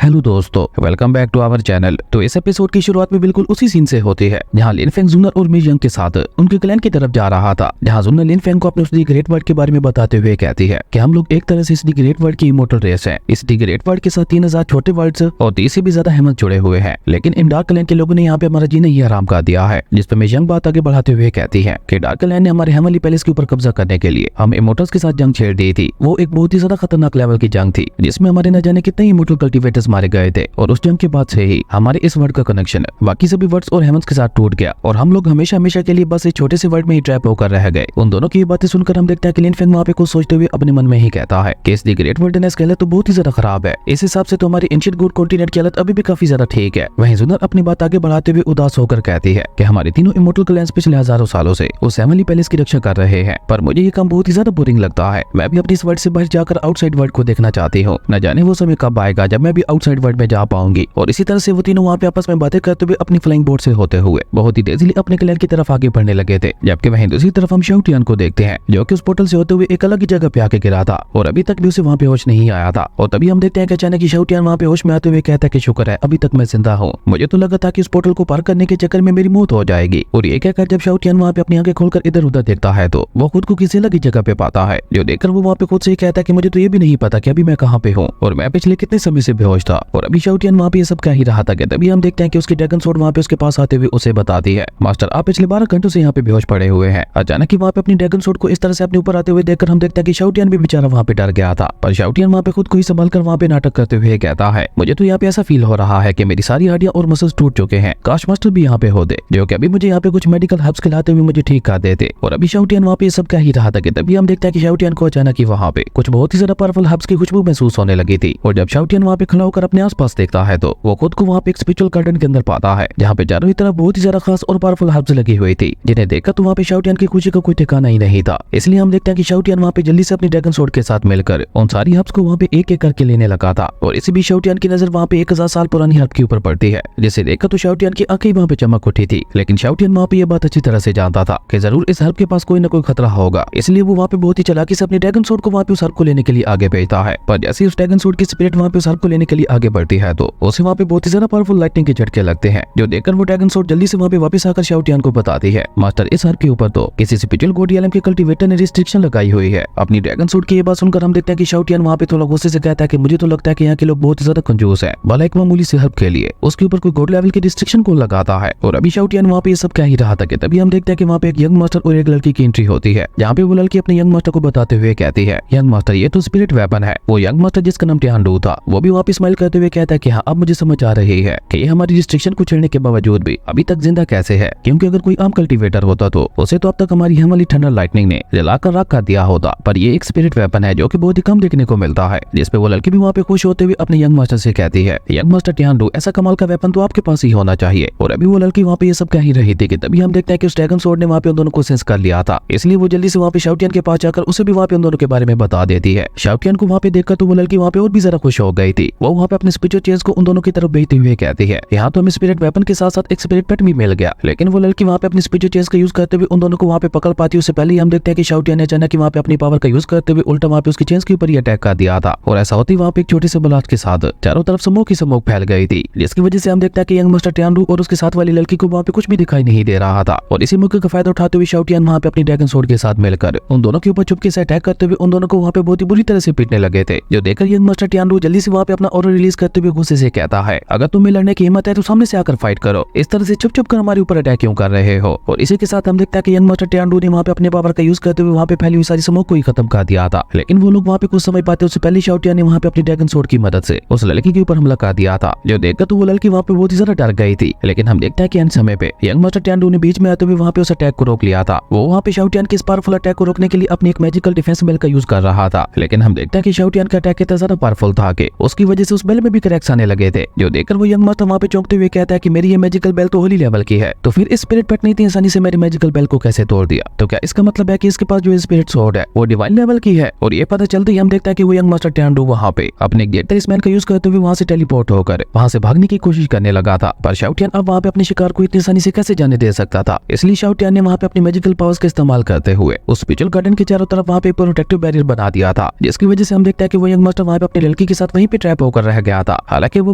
Hello दोस्तों, welcome back to our channel. तो इस एपिसोड की शुरुआत में बिल्कुल उसी सीन से होती है जहां लिन फेंग जूनर और मी यंग के साथ उनके क्लैन की तरफ जा रहा था, जहां जूनर लिन फेंग को अपने उस दी ग्रेट वर्ल्ड के बारे में बताते हुए कहती है कि हम लोग एक तरह से इस दी ग्रेट वर्ल्ड की इमोर्टल रेस हैं। इस दी ग्रेट वर्ल्ड के साथ 3000 छोटे वर्ल्ड्स और 30 से भी ज्यादा हेमंत जुड़े हुए हैं, लेकिन इन डार्क क्लैन के लोगों ने यहाँ पे हमारा जीना ही हराम कर दिया है। जिसपे मी यंग बात आगे बढ़ाते हुए कहती है कि डार्क क्लैन ने हमारे हेमनली पैलेस के ऊपर कब्जा करने के लिए हम इमोर्टल्स के साथ जंग छेड़ दी थी। वो एक बहुत ही ज्यादा खतरनाक लेवल की जंग थी, जिसमें हमारे न जाने कितने इमोर्टल कल्टिवेटर्स मारे गए थे, और उस जंग के बाद से ही हमारे इस वर्ल्ड का कनेक्शन बाकी सभी वर्ड्स और हेमंस के साथ टूट गया और हम लोग हमेशा हमेशा के लिए बस एक छोटे से वर्ल्ड में ही ट्रैप होकर रह गए। उन दोनों की बातें सुनकर हम देखते हैं कि लिन फेंग वहाँ पे कुछ सोचते हुए अपने मन में ही कहता है कि इस दी ग्रेट वर्ल्डनेस की हालत तो बहुत ही ज्यादा खराब है। इस हिसाब से तो हमारी एंशिएंट गुड कॉन्टिनेंट की हालत अभी भी काफी ज्यादा ठीक है। वहीं जूनर अपनी बात आगे बढ़ाते हुए उदास होकर कहती है कि हमारे तीनों इमोर्टल क्लैंस पिछले हजारों सालों से उस हेमनली पैलेस की रक्षा कर रहे हैं, पर मुझे ये काम बहुत ही ज्यादा बोरिंग लगता है। मैं भी अपनी इस वर्ल्ड से बाहर जाकर आउटसाइड वर्ल्ड को देखना चाहती हूँ। न जाने वो समय कब आएगा जब मैं भी आउटसाइड वर्ल्ड में जा पाऊंगी। और इसी तरह से वो तीनों वहाँ पे आपस में बातें करते हुए अपनी फ्लाइंग बोट से होते हुए बहुत ही तेजी अपने क्लैन की तरफ आगे बढ़ने लगे थे। जबकि वहीं दूसरी तरफ हम शाओटियान को देखते हैं, जो कि उस पोर्टल से होते हुए एक अलग ही जगह पे आके गिरा था और अभी तक भी उसे वहाँ पे होश नहीं आया था। और तभी हम देखते हैं कि अचानक शाओटियान वहाँ पे होश में आते हुए कहता है कि शुक्र है अभी तक मैं जिंदा हूँ। मुझे तो लगा था कि इस पोर्टल को पार करने के चक्कर में मेरी मौत हो जाएगी। और ये कहकर जब शाओटियान वहाँ पे अपनी आंखें खोलकर इधर उधर देखता है तो वो खुद को किसी अलग ही जगह पे पाता है, जो देखकर वो वहाँ पे खुद से ही कहता है कि मुझे तो ये भी नहीं पता कि अभी मैं कहाँ पे हूँ और मैं पिछले कितने समय से बेहोश था। और अभी शाओटियान वहाँ पे ये सब कह ही रहा था कि तभी हम देखते हैं कि उसकी ड्रैगन सोर्ड वहाँ पे उसके पास आते हुए उसे बताती है, मास्टर आप पिछले 12 घंटों से यहाँ पे बेहोश पड़े हुए हैं। अचानक ही वहाँ पे अपनी ड्रैगन सोर्ड को इस तरह से अपने ऊपर आते हुए देखकर हम देखते हैं कि शाओटियान भी बेचारा वहाँ पे डर गया था। पर शाओटियान वहाँ पे खुद को ही संभाल कर वहाँ पे नाटक करते हुए कहता है, मुझे तो यहाँ पे ऐसा फील हो रहा है कि मेरी सारी हड्डियां और मसल्स टूट चुके हैं। काश मास्टर भी यहाँ पे होते, जो कि अभी मुझे यहाँ पे कुछ मेडिकल हर्ब्स खिलाते हुए मुझे ठीक कर देते। और अभी शाओटियान वहाँ पे सब कह ही रहा था कि तभी हम देखते हैं कि शाओटियान को अचानक ही वहाँ पे कुछ बहुत ही ज्यादा पावरफुल हर्ब्स की खुशबू महसूस होने लगी थी। और जब शाओटियान वहाँ पे खड़ा होकर अपने आसपास देखता है तो वो खुद को वहाँ पे एक स्पिरिचुअल गार्डन के अंदर पाता है, जहाँ पे चारों तरफ बहुत ही ज्यादा खास और पावरफुल हर्ब्स लगी हुई थी, जिन्हें देखकर तो वहाँ पे शाओटियान की खुशी का कोई ठिकाना ही नहीं था। इसलिए हम देखते हैं कि शाओटियान वहाँ पे जल्दी से अपनी ड्रैगन सोर्ड के साथ मिलकर उन सारी हर्ब्स को वहाँ पे एक एक करके लेने लगा था। और इसी बीच शाओटियान की नजर वहाँ पे 1000 साल पुरानी हर्ब के ऊपर पड़ती है, जिसे देखकर तो शाओटियान की आंखें वहाँ पे चमक उठी थी। लेकिन शाओटियान वहाँ पे ये बात अच्छी तरह से जानता था कि जरूर इस हर्ब के पास कोई न कोई खतरा होगा, इसलिए वो वहाँ पे बहुत ही चालाकी से अपनी ड्रैगन सोर्ड को वहाँ पे उस हर्ब को लेने के लिए आगे भेजता है। पर जैसे उस ड्रैगन सोर्ड की स्पिरिट वहाँ पे उस हर्ब को लेने के लिए आगे बढ़ती है तो उसे वहाँ पे बहुत ही ज्यादा पावरफुल लाइटनिंग के झटके लगते हैं, जो देखकर वो ड्रैगन सोर्ड जल्दी से वहाँ पे वापस आकर शाओटियान को बताती है, मास्टर इस हर्ब के ऊपर तो किसी स्पिरिचुअल गॉड एलिमेंट के कल्टीवेटर ने रिस्ट्रिक्शन लगाई हुई है। अपनी ड्रैगन सोर्ड की ये बात सुनकर हम देखते हैं कि शाओटियान वहाँ पे थोड़ा गुस्से से कहता है कि मुझे तो लगता है कि यहाँ के लोग बहुत ही ज्यादा कंजूस है, भला एक मामूली से हर्ब के लिए उसके ऊपर कोई गॉड लेवल की रिस्ट्रिक्शन को लगाता है। और अभी शाओटियान वहाँ पे ये सब कह ही रहा था कि तभी हम देखते हैं कि वहाँ पे एक यंग मास्टर और एक लड़की की एंट्री होती है, जहाँ पे वो लड़की अपने यंग मास्टर को बताते हुए कहती है, यंग मास्टर ये तो स्पिरिट वेपन है। वो यंग मास्टर जिसका नाम टियानडू था वो भी वापस स्माइल करते हुए कहता है कि हाँ अब मुझे समझ आ रही है कि ये हमारी रिस्ट्रिक्शन को छेड़ने के बावजूद भी अभी तक जिंदा कैसे है, क्योंकि अगर कोई आम कल्टीवेटर होता तो उसे तो अब तक हमारी हेमनली थंडर लाइटनिंग ने जलाकर राख कर दिया होता, पर ये एक स्पिरिट वेपन है जो कि बहुत ही कम देखने को मिलता है। जिसपे वो लड़की भी वहाँ पे खुश होते हुए अपने यंग मास्टर से कहती है, यंग मास्टर टियानडू ऐसा कमाल का वेपन तो आपके पास ही होना चाहिए। और अभी वो लड़की वहाँ पे ये सब कह ही रही थी कि तभी हम देखते हैं कि उस ड्रैगन सोर्ड ने वहाँ पे उन दोनों को सेंस कर लिया था, इसलिए वो जल्दी से वहाँ पे शाओटियान के पास जाकर उसे भी वहाँ पे उन दोनों के बारे में बता देती है। शाओटियान को वहाँ पे देखकर तो वो लड़की वहाँ पे और भी ज्यादा खुश हो गई थी। वो वहाँ पे अपने स्पिरिचुअल चेंज को उन दोनों की तरफ भेजते हुए कहती है, यहाँ तो हमें स्पिरिट वेपन के साथ साथ एक स्पिरिट पेट भी मिल गया। लेकिन वो लड़की वहाँ पे अपनी स्पिरिचुअल चेंज का यूज करते हुए उन दोनों को वहाँ पे पकड़ पाती है। उससे पहले हम देखते हैं कि शाओटियान ने अचानक वहाँ पे अपनी पावर का यूज करते हुए उल्टा वहाँ पे उसकी चेंज के ऊपर ही अटैक कर दिया था। और ऐसा होते वहाँ पे एक छोटे से ब्लास्ट के साथ चारों तरफ स्मोक ही स्मोक फैल गई थी, जिसकी वजह से हम देखते हैं कि यंग मास्टर टियानडू और उसके साथ वाली लड़की को वहाँ पे कुछ भी दिखाई नहीं दे रहा था। और इसी मौके का फायदा उठाते हुए शाओटियान वहाँ पे अपनी ड्रैगन सोर्ड के साथ मिलकर उन दोनों के ऊपर चुपके से अटैक करते हुए उन दोनों को वहाँ पे बहुत ही बुरी तरह से पीटने लगे थे, जो देखकर यंग मास्टर टियानडू जल्दी से वहाँ पे अपना ऑर्डर रिलीज करते हुए गुस्से से कहता है, अगर तुम्हें लड़ने की हिम्मत है तो सामने से आकर फाइट करो, इस तरह से चुप चुप कर हमारे ऊपर अटैक क्यों कर रहे हो। और इसी के साथ हम देखते हैं कि यंग मास्टर टियानडू ने वहाँ पे अपने पावर का यूज करते हुए वहाँ पे फैली हुई सारी स्मोक को ही खत्म कर दिया था। लेकिन वो लोग वहाँ पे कुछ समय पाते उससे पहले शाओटियान ने वहाँ पे अपनी ड्रैगन सोर्ड की मदद से उस लड़की के ऊपर हमला कर दिया था, जो देखकर तो वो लड़की वहाँ पे बहुत ही ज्यादा डर गई थी। लेकिन हम देखते हैं कि अंत समय पे यंग मास्टर टियानडू ने बीच में आते हुए वहाँ पे उस अटैक को रोक लिया था। वो वहाँ पे शाओटियान के इस पावरफुल अटैक को रोकने के लिए अपनी एक मैजिकल डिफेंस बेल का यूज कर रहा था। लेकिन हम देखते हैं कि शाओटियान का अटैक इतना ज्यादा पावरफुल था कि उसकी वजह से उस बेल में भी क्रैक्स आने लगे थे, जो देखकर वो यंग मास्टर वहाँ पे चौंकते हुए कहता है कि मेरी ये मैजिकल बेल तो होली लेवल की है, तो फिर इस स्पिरिट पेट ने इतनी आसानी से मेरी मैजिकल बेल को कैसे तोड़ दिया। तो क्या इसका मतलब है कि इसके पास जो स्पिरिट सोर्ड है वो डिवाइन लेवल की है। और ये पता चलते ही हम देखते हैं कि वो यंग मास्टर टियानडू वहाँ पे अपने ग्रेट तलिस्मैन का यूज करते हुए वहाँ से टेलीपोर्ट होकर वहाँ से भागने की कोशिश करने लगा था। पर शाओटियान अब वहाँ पे अपने शिकार को इतनी आसानी से कैसे जाने दे सकता था, इसलिए शाओटियान ने वहाँ पे अपनी मैजिकल पावर्स का इस्तेमाल करते हुए उस स्पिरिचुअल गार्डन के चारों तरफ वहाँ पे प्रोटेक्टिव बैरियर बना दिया था, जिसकी वजह से हम देखते हैं कि वो यंग मास्टर वहाँ पे अपनी लड़की के साथ वहीं पे ट्रैप होकर रह गया था। हालांकि वो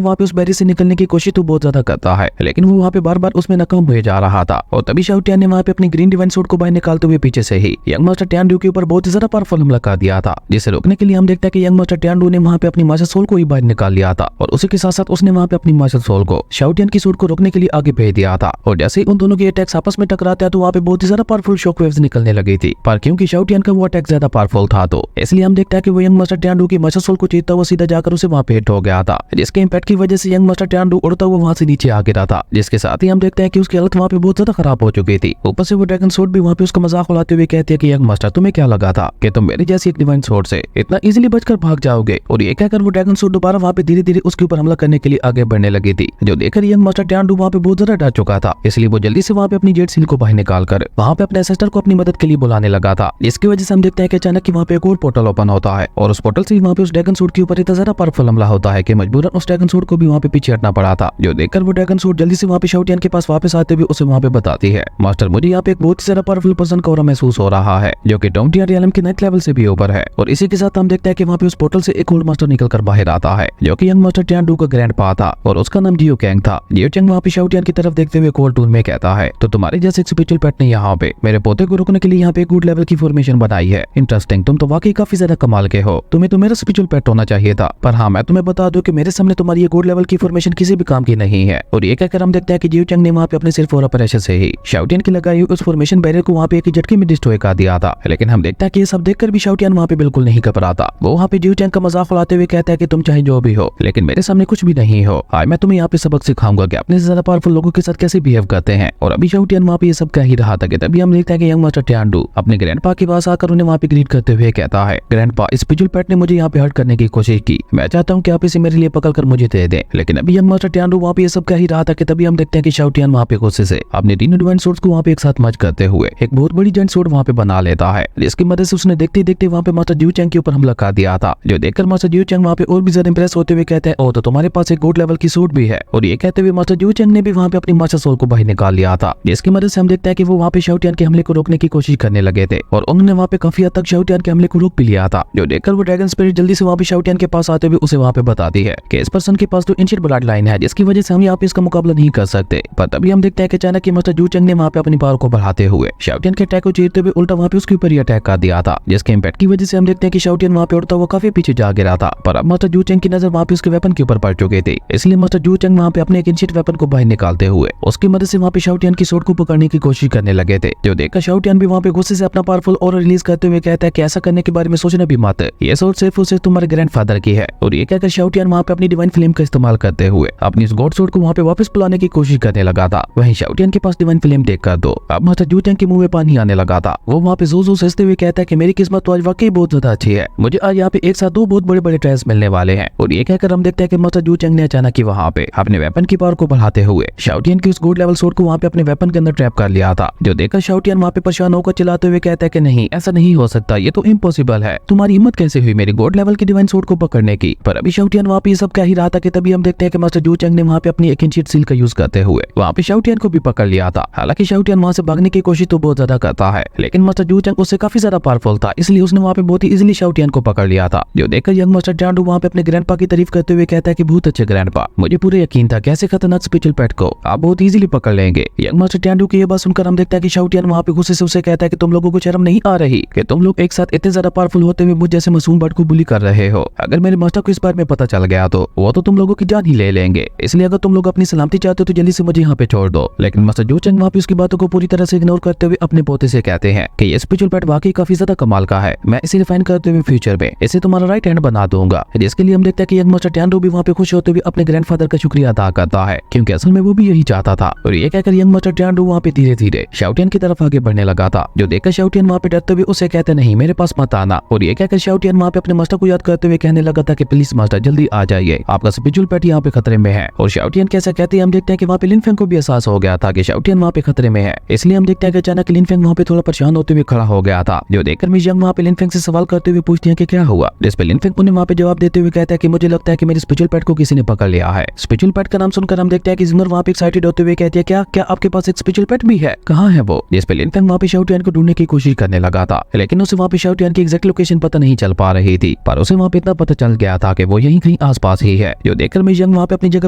वहाँ पे उस बैरियर से निकलने की कोशिश तो बहुत ज्यादा करता है, लेकिन वो वहाँ पे बार बार उसमें नाकाम हुए जा रहा था। और तभी शाओ टियान ने वहाँ पे अपनी ग्रीन डिवाइन सूट को बाहर निकालते हुए पीछे से ही यंग मास्टर टियान के ऊपर बहुत ही ज्यादा पावरफुल हमला कर दिया था, जिसे रोकने के लिए हम देखते हैं कि यंग मास्टर टियान ने वहाँ पे अपनी मास्टर सोल को ही बाहर निकाल लिया था। और उसी के साथ साथ उसने वहाँ पे अपनी मास्टर सोल को शाओ टियान की सूट को रोकने के लिए आगे भेज दिया था। और जैसे ही उन दोनों के अटैक्स आपस में टकराते हैं तो वहाँ पे बहुत ही ज्यादा पावरफुल शॉक वेव्स निकलने लगी थी। पर क्योंकि शाओ टियान का वो अटैक ज्यादा पावरफुल था तो इसलिए हम देखते हैं कि वो यंग मास्टर टियान की मास्टर सोल को चीरता हुआ सीधा जाकर उसे वहाँ पे हिट हो गया था, जिसके इम्पैक्ट की वजह से यंग मास्टर टियान उड़ता हुआ वहाँ से नीचे आ गिरा था। जिसके साथ ही हम देखते हैं कि उसकी हालत वहाँ पे बहुत ज्यादा खराब हो चुकी थी। ऊपर से वो ड्रैगन सोर्ड भी वहाँ पे उसका मजाक उड़ाते हुए कहती है कि यंग मास्टर तुम्हें क्या लगा था कि तुम मेरी जैसी एक डिवाइन सोर्ड से इतना इजीली बचकर भाग जाओगे। और ये कहकर वो ड्रैगन सोर्ड दोबारा वहाँ पे धीरे धीरे उसके ऊपर हमला करने के लिए आगे बढ़ने लगी थी, जो देखकर यंग मास्टर टियान वहाँ पे बहुत ज्यादा डर चुका था। इसलिए वो जल्दी से वहाँ पे अपनी जेट सील को बाहर निकालकर वहाँ पे अपने सिस्टर को अपनी मदद के लिए बुलाने लगा था, जिसकी वजह से हम देखते हैं कि अचानक वहाँ पे एक और पोर्टल ओपन होता है और उस पोर्टल से वहाँ पे उस ड्रैगन सूट के ऊपर इतना ज्यादा पावरफुल हमला होता है कि मजबूरन उस ड्रैगन सूट को भी वहाँ पे पीछे हटना पड़ा था। जो देखकर वो ड्रैगन सूट जल्दी से वहाँ पे शाओ टियान के पास वापस आते हुए उसे वहाँ पे बताती है, मास्टर मुझे यहाँ पे एक बहुत ही ज्यादा पावरफुल पर्सन का ऑरा महसूस हो रहा है, जो कि डोंटिया रियलम के नेक्स्ट लेवल से भी ऊपर है। और इसी के साथ हम देखते हैं कि वहाँ पे उस पोर्टल से एक ओल्ड मास्टर निकल कर बाहर आता है, जो कि यंग मास्टर टियान का ग्रैंड पा था और उसका नाम जियो कैंग था। जियो कैंग वहाँ पे शाओ टियान की तरफ देखते हुए कोल्ड टून में कहता है, तो तुम्हारे जैसे एक स्पिरिचुअल पेट ने यहाँ पे मेरे पोते को रोकने के लिए यहाँ पे गुड लेवल की फॉर्मेशन बनाई है। इंटरेस्टिंग, तुम तो वाकई काफी ज्यादा कमाल के हो, तुम्हें तो मेरा स्पिरिचुअल पेट होना चाहिए था। पर हाँ, मैं तुम्हें बता दूं कि मेरे सामने तुम्हारी ये गुड लेवल की फॉर्मेशन किसी भी काम की नहीं है। और ये कहकर हम देखते हैं कि जियो कैंग ने वहाँ पे अपने सिर्फ और प्रेशर से ही शाओ टियान की लगाई हुई उस फॉर्मेशन बैरियर को वहाँ पे एक ही झटके में डिस्ट्रॉय कर दिया था। लेकिन हम देखते हैं कि ये सब देखकर भी शाओ टियान वहाँ पे बिल्कुल नहीं घबराता। वो वहाँ पे जियो कैंग का मजाक उड़ाते हुए कहता है कि तुम चाहे जो भी हो लेकिन मेरे सामने कुछ भी नहीं हो। आज मैं तुम्हें यहाँ पे सबक सिखाऊंगा कि अपने से ज्यादा पावरफुल लोगों के साथ कैसे बिहेव करते हैं। और अभी शाओ टियान वहाँ पे ये सब कह ही रहा था कि तभी हम देखते हैं कि यंग मास्टर टियान अपने ग्रैंडपा के पास आकर उन्हें वहाँ पे ग्रीट करते हुए कहता है, ग्रैंडपा इस स्पिरिचुअल पेट ने मुझे यहाँ पे हर्ट करने की कोशिश की, मैं चाहता हूँ कि आप इसे मेरे लिए पकड़कर मुझे दे दें। लेकिन अभी यंग मास्टर टियान वहाँ पे ये सब कह ही रहा था कि तभी हम देखते हैं कि शाओ टियान वहाँ पे गुस्से से अपने तीनों डिवाइन सोर्ड्स को वहाँ पे एक साथ मर्ज करते हुए एक बहुत बड़ी जायंट सोर्ड वहाँ पे बना लेता है, जिसकी मदद से उसने देखते देखते वहाँ पे मास्टर जियो कैंग के ऊपर हमला कर दिया था। जो देखकर मास्टर जियो कैंग वहाँ पे और भी ज्यादा इंप्रेस होते हुए कहते हैं, ओ तो तुम्हारे पास एक गोड लेवल की सूट भी है। और ये कहते हुए मास्टर जियो कैंग ने भी वहाँ पे अपनी मास्टर सोल को बाहर निकाल लिया था, जिसकी मदद से हम देखते हैं कि वो वहाँ पे शाओ टियान के हमले को रोकने की कोशिश करने लगे थे और उन्होंने वहाँ पे काफी हद तक शाओ टियान के हमले को रोक भी लिया था। जो देखकर वो ड्रैगन स्पिरिट जल्दी से वहाँ पे शाओ टियान के पास आते हुए उसे वहाँ पे बताती है कि इस पर्सन के पास तो एंशिएंट ब्लड लाइन है, जिसकी वजह से हम यहाँ पे इसका मुकाबला नहीं कर सकते। पर तभी हम देखते हैं कि अचानक मास्टर जियो कैंग ने वहाँ पे अपनी पावर को बढ़ाते हुए शाओ टियान के अटैक को चीरते हुए उल्टा वहाँ पे उसके ऊपर ही अटैक कर दिया था, जिसके इम्पैक्ट की वजह से हम देखते हैं कि शाओ टियान वहाँ पे उड़ता हुआ काफी पीछे जा गिरा था। पर अब मास्टर जियो कैंग की नजर वहाँ पे उसके वेपन के ऊपर पड़ चुकी थी, इसलिए मास्टर जियो कैंग वहाँ पे अपने एक एंशिएंट वेपन को बाहर निकालते हुए उसकी मदद से वहाँ पे शाओ टियान की सोर्ड को पकड़ने की कोशिश करने लगे थे। जो देखकर शाओ टियान भी वहाँ पे गुस्से से अपना पावरफुल ऑरा रिलीज करते हुए कहता है कि ऐसा करने के बारे में सोचना भी मत, ये सोर्ड सिर्फ और सिर्फ तुम्हारे ग्रैंडफादर की है। और ये कहकर शाओ टियान वहाँ पे अपनी डिवाइन फ्लेम का इस्तेमाल करते हुए अपनी इस गॉड सोर्ड को वहाँ पे वापस बुलाने की कोशिश करने लगा था। वहीं शाओ टियान के पास डिवाइन फ्लेम देखकर दो अब मास्टर जियो कैंग के मुंह में पानी आने लगा था। वो वहाँ पे जोजो हंसते हुए कहता है कि मेरी किस्मत तो आज वाकई बहुत ज्यादा अच्छी है, मुझे आज यहाँ पे एक साथ दो बहुत बड़े बड़े ट्रायल्स मिलने वाले हैं। और ये कहकर हम देखते हैं कि मास्टर जियो कैंग ने अचानक ही वहाँ पे अपने वेपन की पावर को बढ़ाते हुए शाओ टियान की उस गोल्ड लेवल सोर्ड को वहाँ पे अपने वेपन के अंदर ट्रैप कर लिया था। जो देखकर शाओ टियान वहाँ पे परेशान होकर चिल्लाते हुए कहता है कि नहीं, ऐसा नहीं हो सकता, ये तो इम्पॉसिबल है, तुम्हारी हिम्मत कैसे हुई मेरी गोल्ड लेवल की डिवाइन सोर्ड को पकड़ने की। पर अभी शाओ टियान वहाँ पे ये सब कह ही रहा था कि तभी हम देखते हैं कि मास्टर जियो कैंग ने वहाँ पे अपनी एक एंशिएंट सील का यूज करते हुए वहाँ पे शाओ टियान को भी पकड़ लिया था। हालांकि शाओ टियान वहाँ से भागने की कोशिश तो बहुत ज्यादा करता है, लेकिन मास्टर जियो कैंग उससे काफी ज्यादा पावरफुल था, इसलिए उसने वहाँ पे बहुत ही इजीली शाओ टियान को पकड़ लिया था। जो देखकर यंग मास्टर टियान वहाँ पे अपने ग्रैंडपा की तारीफ करते हुए कहता है कि बहुत अच्छे ग्रैंडपा, मुझे पूरे यकीन था कैसे खतरनाक स्पिरिचुअल पेट को आप बहुत इजीली पकड़ लेंगे। यंग मास्टर टियान की ये बात सुनकर हम देखते हैं कि शाओ टियान वहाँ पे गुस्से से उसे कहता है कि तुम लोगों को शर्म नहीं आ रही कि तुम लोग एक साथ इतने ज्यादा पावरफुल होते हुए मुझ जैसे मासूम बर्ड को बुली कर रहे हो। अगर मेरे मास्टर को इस बारे में पता चल गया तो वो तो तुम लोगों की जान ही ले लेंगे, इसलिए अगर तुम लोग अपनी सलामती चाहते हो तो जल्दी से मुझे यहाँ पे छोड़ दो। लेकिन मास्टर जियो कैंग वहाँ पे उसकी बातों को पूरी तरह से इग्नोर करते हुए अपने पोते से कहते हैं कि ये स्पिरिचुअल पेट वाकई काफी ज्यादा कमाल का है, मैं इसे रिफाइन करते हुए फ्यूचर में इसे तुम्हारा राइट हैंड बना दूंगा। जिसके लिए हम देखते हैं कि यंग मास्टर टियान भी वहाँ पे खुश होते हुए अपने ग्रैंडफादर का शुक्रिया अदा करता है, क्योंकि असल में वो भी यही चाहता था। और ये कहकर यंग मास्टर टियान वहाँ पे धीरे धीरे शाओ टियान की तरफ आगे बढ़ने लगा था। जो देखकर शाओ टियान वहाँ पे डरते हुए उसे कहते नहीं मेरे पास मत आना। और ये कहकर शाओ टियान वहाँ पे अपने मास्टर को याद करते हुए कहने लगा था कि प्लीज मास्टर जल्दी आ जाइए, आपका स्पिरिचुअल पेट यहाँ पे खतरे में है। और शाओ टियान कैसा कहते हैं हम देखते हैं कि वहाँ पे लिन फेंग को भी एहसास हो गया था कि शाओ टियान वहाँ पे खतरे में है, इसलिए हम देखते हैं कि अचानक लिन फेंग वहाँ पे थोड़ा परेशान होते हुए खड़ा हो गया था। जो देखकर मिस यंग वहाँ पे लिन फेंग से सवाल करते हुए पूछती है कि क्या हुआ, जिस पे लिन फेंग उन्हें वहाँ पे जवाब देते हुए कहता है कि मुझे लगता है कि मेरे स्पिरिचुअल पेट को किसी ने पकड़ लिया है। स्पिरिचुअल पेट का नाम सुनकर हम देखते हैं कि जुनर वहाँ पे एक्साइटेड होते हुए कहती है क्या आपके पास एक स्पिरिचुअल पेट भी है, कहाँ है वो। जिस पे लिन फेंग वहाँ पे शाओ टियान को ढूंढने की कोशिश करने लगा था, लेकिन उसे वहाँ पे शाओ टियान की एग्जैक्ट लोकेशन पता नहीं चल पा रही थी। पर उसे वहाँ पे इतना पता चल गया था कि वो यहीं कहीं आसपास ही है, जो देखकर मिस यंग वहाँ पे अपनी जगह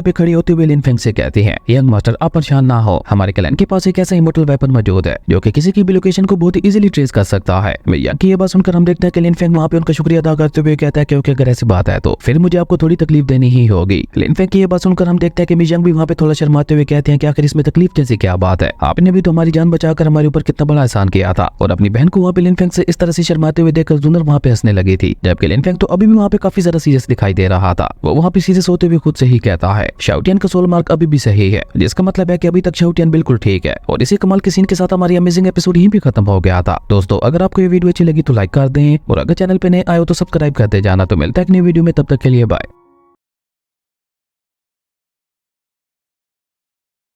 पे खड़ी होते हुए लिन फेंग से कहती है, यंग मास्टर आप परेशान ना हो, हमारे क्लैन के पास एक ऐसा इमोर्टल वेपन मौजूद है जो कि किसी की भी लोकेशन को बहुत ही इजीली ट्रेस कर सकता है। मिस यंग की ये बात सुनकर हम देखते हैं कि लिन फेंग वहाँ पे उनका शुक्रिया अदा करते हुए कहता है क्योंकि अगर ऐसी बात है तो फिर मुझे आपको थोड़ी तकलीफ देनी ही होगी। लिन फेंग की ये बात सुनकर हम देखते हैं कि मिस यंग भी वहाँ पे थोड़ा शर्माते हुए कहते हैं कि आखिर इसमें तकलीफ जैसी क्या बात है, आपने भी तो हमारी जान बचाकर हमारे ऊपर कितना बड़ा एहसान किया था। और अपनी बहन को वहाँ पे लिन फेंग से इस तरह से शर्माते हुए देखकर जुनर वहाँ पे हंसने लगी थी, जबकि लिन फेंग तो अभी भी वहाँ पे काफी ज्यादा सीरियस दिखाई दे रहा था। वो वहाँ पे सीरियस होते हुए खुद से ही कहता है शाओटियन का सोल मार्क अभी भी सही है, जिसका मतलब है कि अभी तक शाओटियन बिल्कुल ठीक है। और इसी कमाल के सीन के साथ हमारी अमेजिंग एपिसोड यहीं पे खत्म हो गया था। दोस्तों अगर आपको ये वीडियो अच्छी लगी तो लाइक कर दें और अगर चैनल पे नए आए हो तो सब्सक्राइब करते जाना। तो मिलता है एक नई वीडियो में, तब तक के लिए बाय।